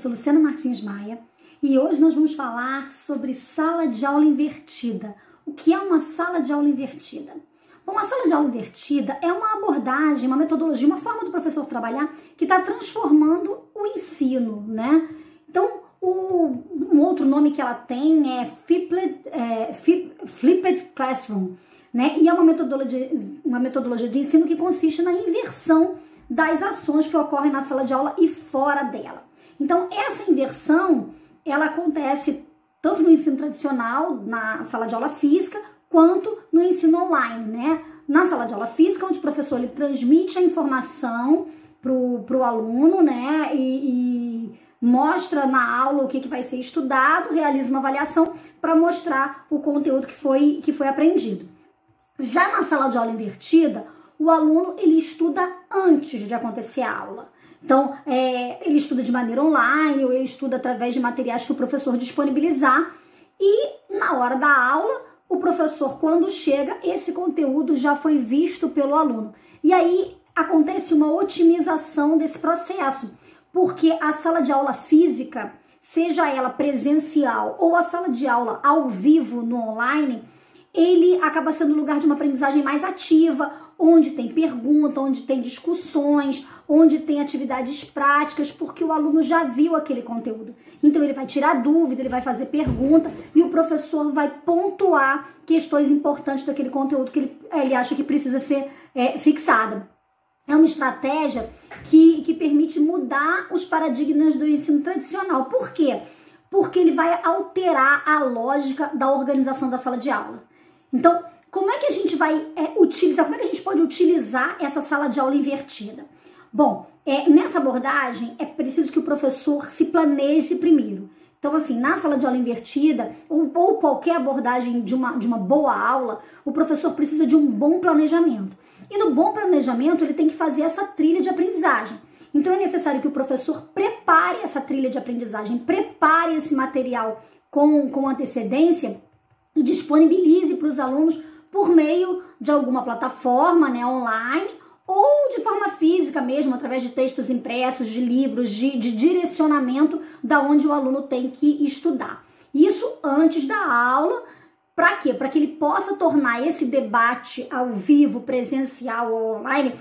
sou Luciana Martins Maia e hoje nós vamos falar sobre sala de aula invertida. O que é uma sala de aula invertida? Bom, a sala de aula invertida é uma abordagem, uma metodologia, uma forma do professor trabalhar que está transformando o ensino, né? Então, um outro nome que ela tem é Flipped Classroom, né? E é uma metodologia de ensino que consiste na inversão das ações que ocorrem na sala de aula e fora dela. Então, essa inversão, ela acontece tanto no ensino tradicional, na sala de aula física, quanto no ensino online, né? Na sala de aula física, onde o professor ele transmite a informação pro aluno, né? E mostra na aula o que vai ser estudado, realiza uma avaliação para mostrar o conteúdo que foi aprendido. Já na sala de aula invertida, o aluno ele estuda antes de acontecer a aula. Então, ele estuda de maneira online ou ele estuda através de materiais que o professor disponibilizar e na hora da aula, o professor, quando chega, esse conteúdo já foi visto pelo aluno. E aí acontece uma otimização desse processo, porque a sala de aula física, seja ela presencial ou a sala de aula ao vivo no online, ele acaba sendo um lugar de uma aprendizagem mais ativa, onde tem pergunta, onde tem discussões, onde tem atividades práticas, porque o aluno já viu aquele conteúdo. Então ele vai tirar dúvida, ele vai fazer pergunta e o professor vai pontuar questões importantes daquele conteúdo que ele acha que precisa ser fixada. É uma estratégia que permite mudar os paradigmas do ensino tradicional. Por quê? Porque ele vai alterar a lógica da organização da sala de aula. Então, como é que a gente vai utilizar, como é que a gente pode utilizar essa sala de aula invertida? Bom, nessa abordagem é preciso que o professor se planeje primeiro. Então, assim, na sala de aula invertida, ou qualquer abordagem de uma boa aula, o professor precisa de um bom planejamento. E no bom planejamento, ele tem que fazer essa trilha de aprendizagem. Então, é necessário que o professor prepare essa trilha de aprendizagem, prepare esse material com antecedência e disponibilize para os alunos por meio de alguma plataforma, né, online, ou de forma física mesmo, através de textos impressos, de livros, de direcionamento da onde o aluno tem que estudar. Isso antes da aula. Para quê? Para que ele possa tornar esse debate ao vivo, presencial ou online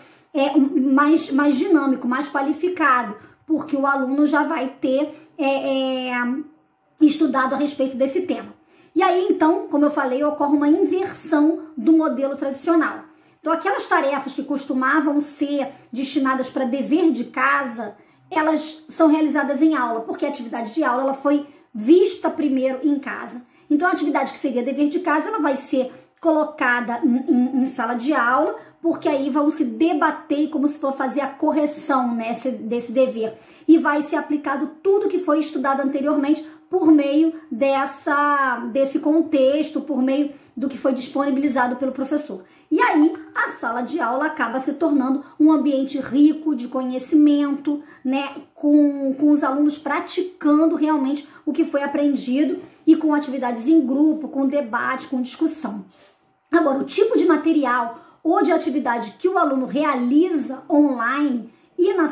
mais dinâmico, mais qualificado, porque o aluno já vai ter estudado a respeito desse tema. E aí, então, como eu falei, ocorre uma inversão do modelo tradicional. Então, aquelas tarefas que costumavam ser destinadas para dever de casa, elas são realizadas em aula, porque a atividade de aula ela foi vista primeiro em casa. Então, a atividade que seria dever de casa, ela vai ser colocada em sala de aula, porque aí vão se debater como se for fazer a correção, né, desse dever. E vai ser aplicado tudo que foi estudado anteriormente por meio desse contexto, por meio do que foi disponibilizado pelo professor. E aí, a sala de aula acaba se tornando um ambiente rico de conhecimento, né, com os alunos praticando realmente o que foi aprendido e com atividades em grupo, com debate, com discussão. Agora, o tipo de material ou de atividade que o aluno realiza online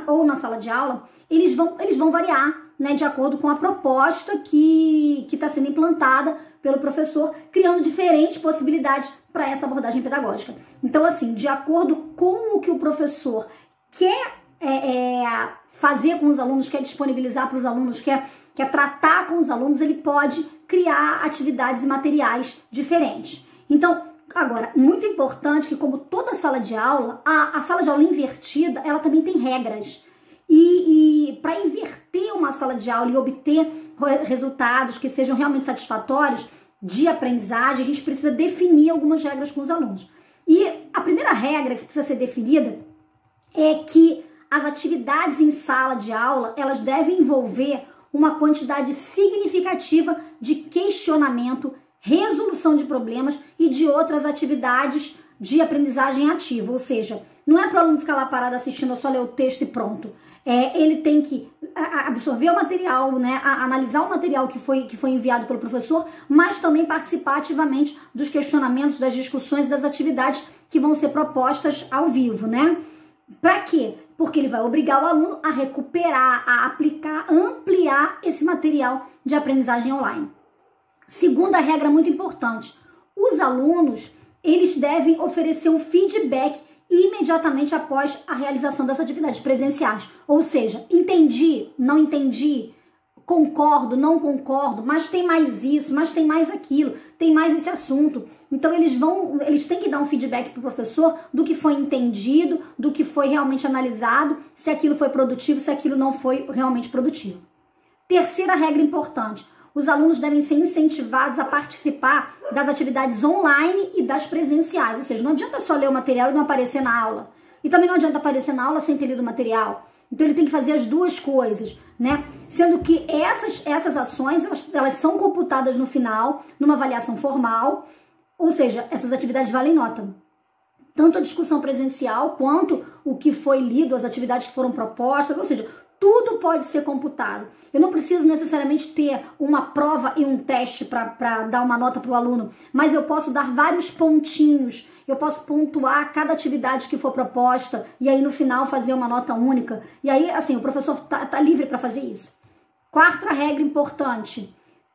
ou na sala de aula, eles vão variar, né, de acordo com a proposta que está sendo implantada pelo professor, criando diferentes possibilidades para essa abordagem pedagógica. Então, assim, de acordo com o que o professor quer fazer com os alunos, quer disponibilizar para os alunos, quer tratar com os alunos, ele pode criar atividades e materiais diferentes. Então, agora, muito importante que, como toda sala de aula, a sala de aula invertida, ela também tem regras. E para inverter uma sala de aula e obter resultados que sejam realmente satisfatórios de aprendizagem, a gente precisa definir algumas regras com os alunos. E a primeira regra que precisa ser definida é que as atividades em sala de aula, elas devem envolver uma quantidade significativa de questionamento, resolução de problemas e de outras atividades de aprendizagem ativa. Ou seja, não é para o aluno ficar lá parado assistindo, só ler o texto e pronto. Ele tem que absorver o material, né, analisar o material que foi enviado pelo professor, mas também participar ativamente dos questionamentos, das discussões, das atividades que vão ser propostas ao vivo, né? Para quê? porque ele vai obrigar o aluno a recuperar, a aplicar, ampliar esse material de aprendizagem online. Segunda regra muito importante, os alunos, eles devem oferecer um feedback imediatamente após a realização das atividades presenciais. Ou seja, entendi, não entendi, concordo, não concordo, mas tem mais isso, mas tem mais aquilo, tem mais esse assunto. Então eles têm que dar um feedback para o professor do que foi entendido, do que foi realmente analisado, se aquilo foi produtivo, se aquilo não foi realmente produtivo. Terceira regra importante, os alunos devem ser incentivados a participar das atividades online e das presenciais, ou seja, não adianta só ler o material e não aparecer na aula. E também não adianta aparecer na aula sem ter lido o material. Então ele tem que fazer as duas coisas, né? Sendo que essas ações, elas são computadas no final, numa avaliação formal, ou seja, essas atividades valem nota. Tanto a discussão presencial, quanto o que foi lido, as atividades que foram propostas, ou seja, tudo pode ser computado. Eu não preciso necessariamente ter uma prova e um teste para dar uma nota para o aluno, mas eu posso dar vários pontinhos, eu posso pontuar cada atividade que for proposta e aí no final fazer uma nota única. E aí, assim, o professor tá livre para fazer isso. Quarta regra importante,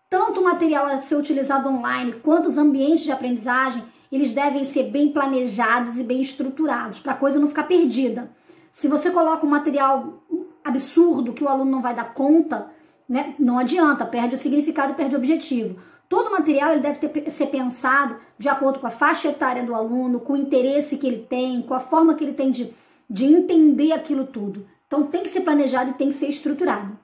tanto o material a ser utilizado online quanto os ambientes de aprendizagem, eles devem ser bem planejados e bem estruturados, para a coisa não ficar perdida. Se você coloca um material absurdo que o aluno não vai dar conta, né, não adianta, perde o significado, perde o objetivo. Todo material ele deve ser pensado de acordo com a faixa etária do aluno, com o interesse que ele tem, com a forma que ele tem de entender aquilo tudo. Então tem que ser planejado e tem que ser estruturado.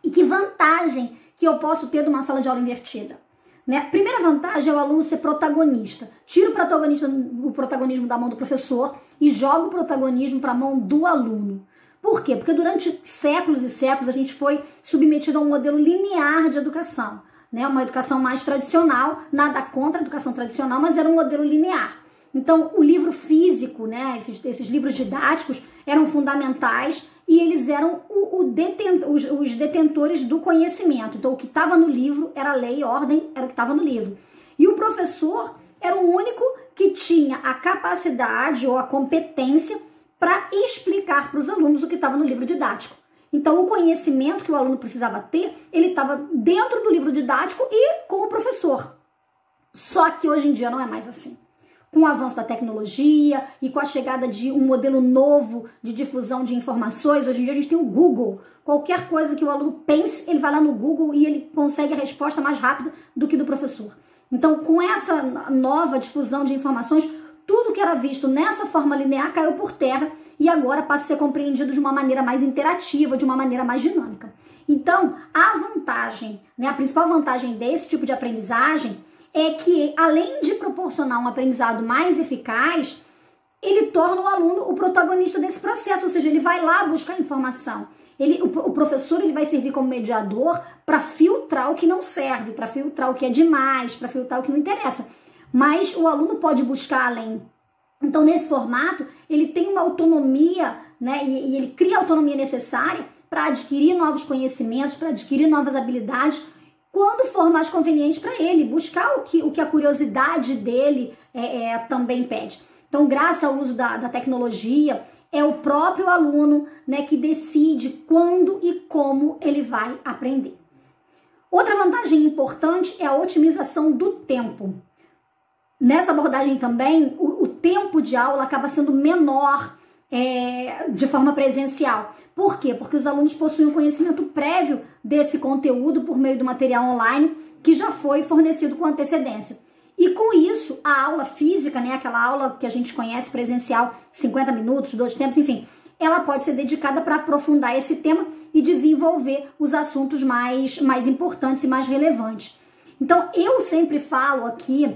E que vantagem que eu posso ter de uma sala de aula invertida? Né? Primeira vantagem é o aluno ser protagonista. Tira o protagonismo da mão do professor e joga o protagonismo para a mão do aluno. Por quê? Porque durante séculos e séculos a gente foi submetido a um modelo linear de educação, né? Uma educação mais tradicional, nada contra a educação tradicional, mas era um modelo linear. Então o livro físico, né? Esses livros didáticos eram fundamentais e eles eram os detentores do conhecimento. Então o que estava no livro era lei e ordem, era o que estava no livro. E o professor era o único que tinha a capacidade ou a competência para explicar para os alunos o que estava no livro didático. Então, o conhecimento que o aluno precisava ter, ele estava dentro do livro didático e com o professor. Só que hoje em dia não é mais assim. Com o avanço da tecnologia e com a chegada de um modelo novo de difusão de informações, hoje em dia a gente tem o Google. Qualquer coisa que o aluno pense, ele vai lá no Google e ele consegue a resposta mais rápida do que do professor. Então, com essa nova difusão de informações, tudo que era visto nessa forma linear caiu por terra e agora passa a ser compreendido de uma maneira mais interativa, de uma maneira mais dinâmica. Então, a vantagem, né, a principal vantagem desse tipo de aprendizagem é que, além de proporcionar um aprendizado mais eficaz, ele torna o aluno o protagonista desse processo, ou seja, ele vai lá buscar informação. O professor ele vai servir como mediador para filtrar o que não serve, para filtrar o que é demais, para filtrar o que não interessa. Mas o aluno pode buscar além. Então, nesse formato, ele tem uma autonomia, né, e ele cria a autonomia necessária para adquirir novos conhecimentos, para adquirir novas habilidades, quando for mais conveniente para ele, buscar o que a curiosidade dele também pede. Então, graças ao uso da tecnologia, é o próprio aluno, né, que decide quando e como ele vai aprender. Outra vantagem importante é a otimização do tempo. Nessa abordagem também, o tempo de aula acaba sendo menor de forma presencial. Por quê? Porque os alunos possuem um conhecimento prévio desse conteúdo por meio do material online que já foi fornecido com antecedência. E com isso, a aula física, né, aquela aula que a gente conhece presencial, 50 minutos, 2 tempos, enfim, ela pode ser dedicada para aprofundar esse tema e desenvolver os assuntos mais importantes e mais relevantes. Então, eu sempre falo aqui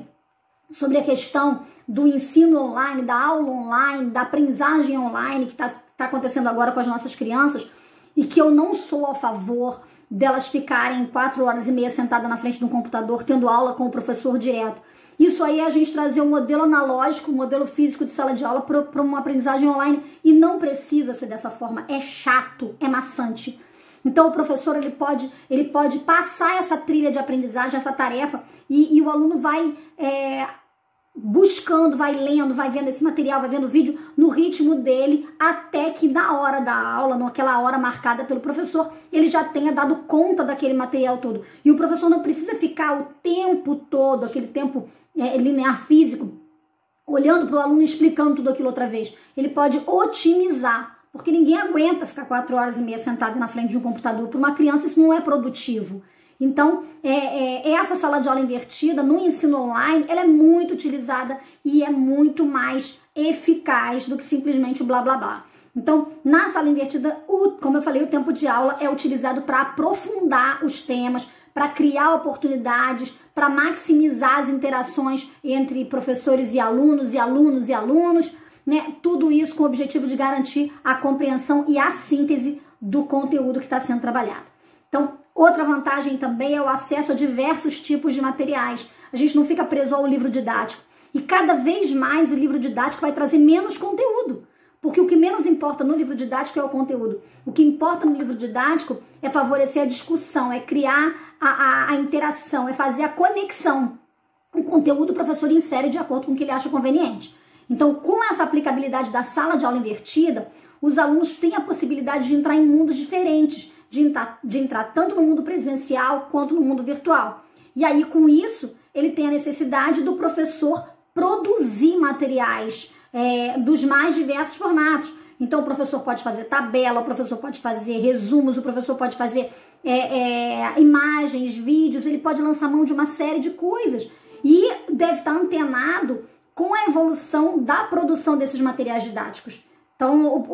sobre a questão do ensino online, da aula online, da aprendizagem online que está acontecendo agora com as nossas crianças e que eu não sou a favor delas ficarem 4h30 sentadas na frente de um computador tendo aula com o professor direto. Isso aí é a gente trazer um modelo analógico, um modelo físico de sala de aula para uma aprendizagem online e não precisa ser dessa forma, é chato, é maçante. Então o professor ele pode passar essa trilha de aprendizagem, essa tarefa e o aluno vai buscando, vai lendo, vai vendo esse material, vai vendo o vídeo no ritmo dele, até que na hora da aula, naquela hora marcada pelo professor, ele já tenha dado conta daquele material todo. E o professor não precisa ficar o tempo todo, aquele tempo linear físico, olhando para o aluno e explicando tudo aquilo outra vez. Ele pode otimizar, porque ninguém aguenta ficar 4 horas e meia sentado na frente de um computador. Para uma criança isso não é produtivo. Então, essa sala de aula invertida no ensino online, ela é muito utilizada e é muito mais eficaz do que simplesmente o blá blá blá. Então, na sala invertida, como eu falei, o tempo de aula é utilizado para aprofundar os temas, para criar oportunidades, para maximizar as interações entre professores e alunos, né? Tudo isso com o objetivo de garantir a compreensão e a síntese do conteúdo que está sendo trabalhado. Então, outra vantagem também é o acesso a diversos tipos de materiais. A gente não fica preso ao livro didático. E cada vez mais o livro didático vai trazer menos conteúdo. Porque o que menos importa no livro didático é o conteúdo. O que importa no livro didático é favorecer a discussão, é criar a interação, é fazer a conexão. O conteúdo o professor insere de acordo com o que ele acha conveniente. Então, com essa aplicabilidade da sala de aula invertida, os alunos têm a possibilidade de entrar em mundos diferentes, de entrar tanto no mundo presencial quanto no mundo virtual. E aí, com isso, ele tem a necessidade do professor produzir materiais dos mais diversos formatos. Então, o professor pode fazer tabela, o professor pode fazer resumos, o professor pode fazer imagens, vídeos, ele pode lançar mão de uma série de coisas. E deve estar antenado com a evolução da produção desses materiais didáticos. Então,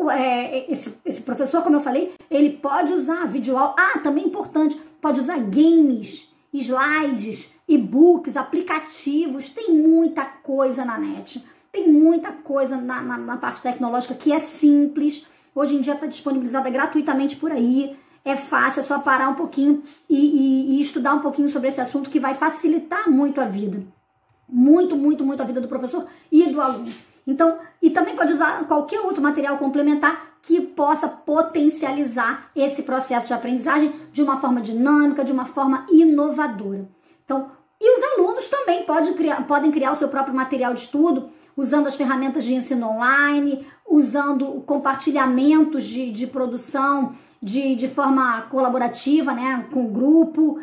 esse professor, como eu falei, ele pode usar videoaula. Também importante, pode usar games, slides, e-books, aplicativos. Tem muita coisa na net. Tem muita coisa na parte tecnológica que é simples. Hoje em dia está disponibilizada gratuitamente por aí. É fácil, é só parar um pouquinho e estudar um pouquinho sobre esse assunto que vai facilitar muito a vida. Muito, muito, muito a vida do professor e do aluno. Então, e também pode usar qualquer outro material complementar que possa potencializar esse processo de aprendizagem de uma forma dinâmica, de uma forma inovadora. Então, e os alunos também podem criar o seu próprio material de estudo, usando as ferramentas de ensino online, usando compartilhamentos de produção de forma colaborativa, né, com o grupo,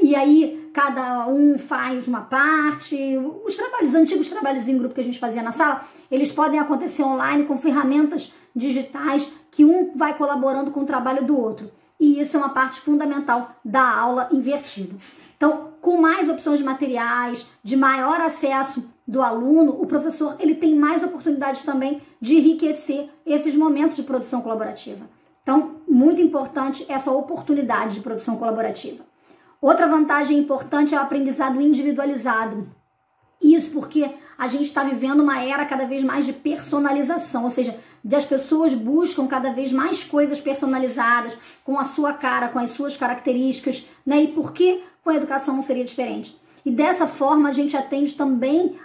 e aí cada um faz uma parte. Os antigos trabalhos em grupo que a gente fazia na sala, eles podem acontecer online com ferramentas digitais que um vai colaborando com o trabalho do outro. E isso é uma parte fundamental da aula invertida. Então, com mais opções de materiais, de maior acesso do aluno, o professor ele tem mais oportunidades também de enriquecer esses momentos de produção colaborativa. Então, muito importante essa oportunidade de produção colaborativa. Outra vantagem importante é o aprendizado individualizado. Isso porque a gente está vivendo uma era cada vez mais de personalização, ou seja, as pessoas buscam cada vez mais coisas personalizadas, com a sua cara, com as suas características, né? E por que com a educação não seria diferente? E dessa forma a gente atende também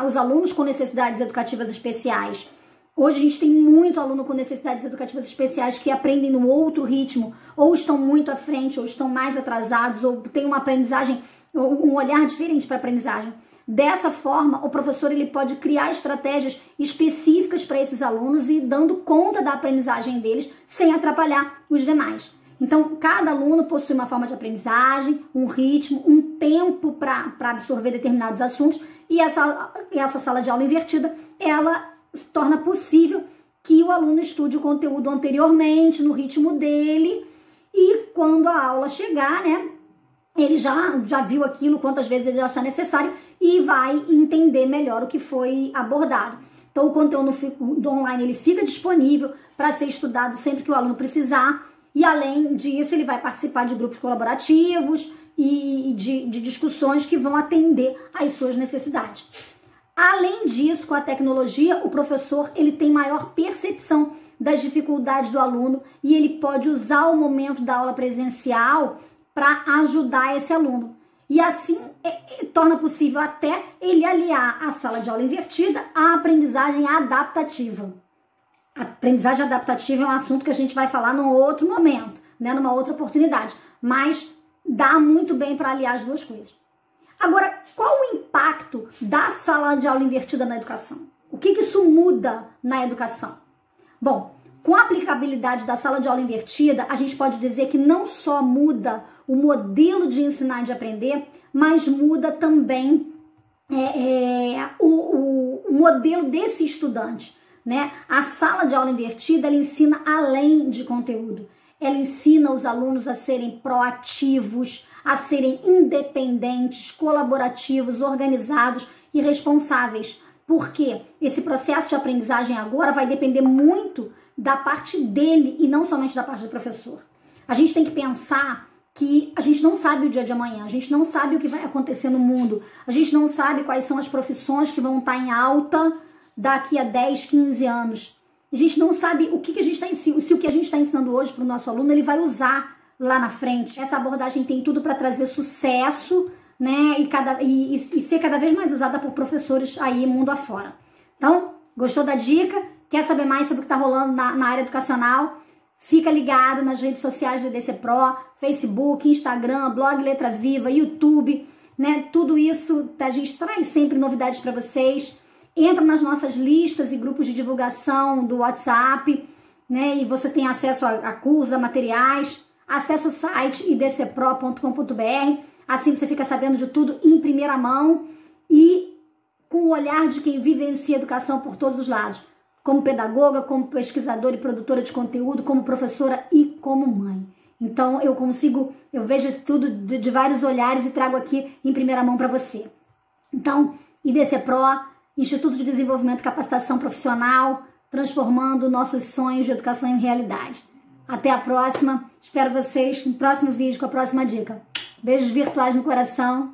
os alunos com necessidades educativas especiais. Hoje a gente tem muito aluno com necessidades educativas especiais que aprendem num outro ritmo, ou estão muito à frente, ou estão mais atrasados, ou têm uma aprendizagem, um olhar diferente para a aprendizagem. Dessa forma, o professor ele pode criar estratégias específicas para esses alunos e dando conta da aprendizagem deles sem atrapalhar os demais. Então, cada aluno possui uma forma de aprendizagem, um ritmo, um tempo para absorver determinados assuntos, e essa sala de aula invertida, ela torna possível que o aluno estude o conteúdo anteriormente, no ritmo dele, e quando a aula chegar, né, ele já viu aquilo quantas vezes ele achar necessário e vai entender melhor o que foi abordado. Então, o conteúdo online ele fica disponível para ser estudado sempre que o aluno precisar, e além disso, ele vai participar de grupos colaborativos e de discussões que vão atender às suas necessidades. Além disso, com a tecnologia, o professor ele tem maior percepção das dificuldades do aluno e ele pode usar o momento da aula presencial para ajudar esse aluno. E assim torna possível até ele aliar a sala de aula invertida à aprendizagem adaptativa. A aprendizagem adaptativa é um assunto que a gente vai falar num outro momento, né, numa outra oportunidade, mas dá muito bem para aliar as duas coisas. Agora, qual o impacto da sala de aula invertida na educação? O que isso muda na educação? Bom, com a aplicabilidade da sala de aula invertida, a gente pode dizer que não só muda o modelo de ensinar e de aprender, mas muda também o modelo desse estudante, né? A sala de aula invertida, ela ensina além de conteúdo. Ela ensina os alunos a serem proativos, a serem independentes, colaborativos, organizados e responsáveis. Porque esse processo de aprendizagem agora vai depender muito da parte dele e não somente da parte do professor. A gente tem que pensar que a gente não sabe o dia de amanhã, a gente não sabe o que vai acontecer no mundo, a gente não sabe quais são as profissões que vão estar em alta daqui a 10, 15 anos. A gente não sabe o que a gente está ensinando, se o que a gente está ensinando hoje para o nosso aluno ele vai usar lá na frente. Essa abordagem tem tudo para trazer sucesso, né, e ser cada vez mais usada por professores aí mundo afora. Então, gostou da dica? Quer saber mais sobre o que está rolando na área educacional? Fica ligado nas redes sociais do EDC Pro, Facebook, Instagram, blog Letra Viva, YouTube, né? Tudo isso a gente traz sempre novidades para vocês. Entra nas nossas listas e grupos de divulgação do WhatsApp, né? E você tem acesso a cursos, a materiais. Acesse o site idcpro.com.br. Assim você fica sabendo de tudo em primeira mão e com o olhar de quem vivencia a educação por todos os lados. Como pedagoga, como pesquisadora e produtora de conteúdo, como professora e como mãe. Então eu vejo tudo de vários olhares e trago aqui em primeira mão para você. Então, IDC Pro, Instituto de Desenvolvimento e Capacitação Profissional, transformando nossos sonhos de educação em realidade. Até a próxima, espero vocês no próximo vídeo com a próxima dica. Beijos virtuais no coração.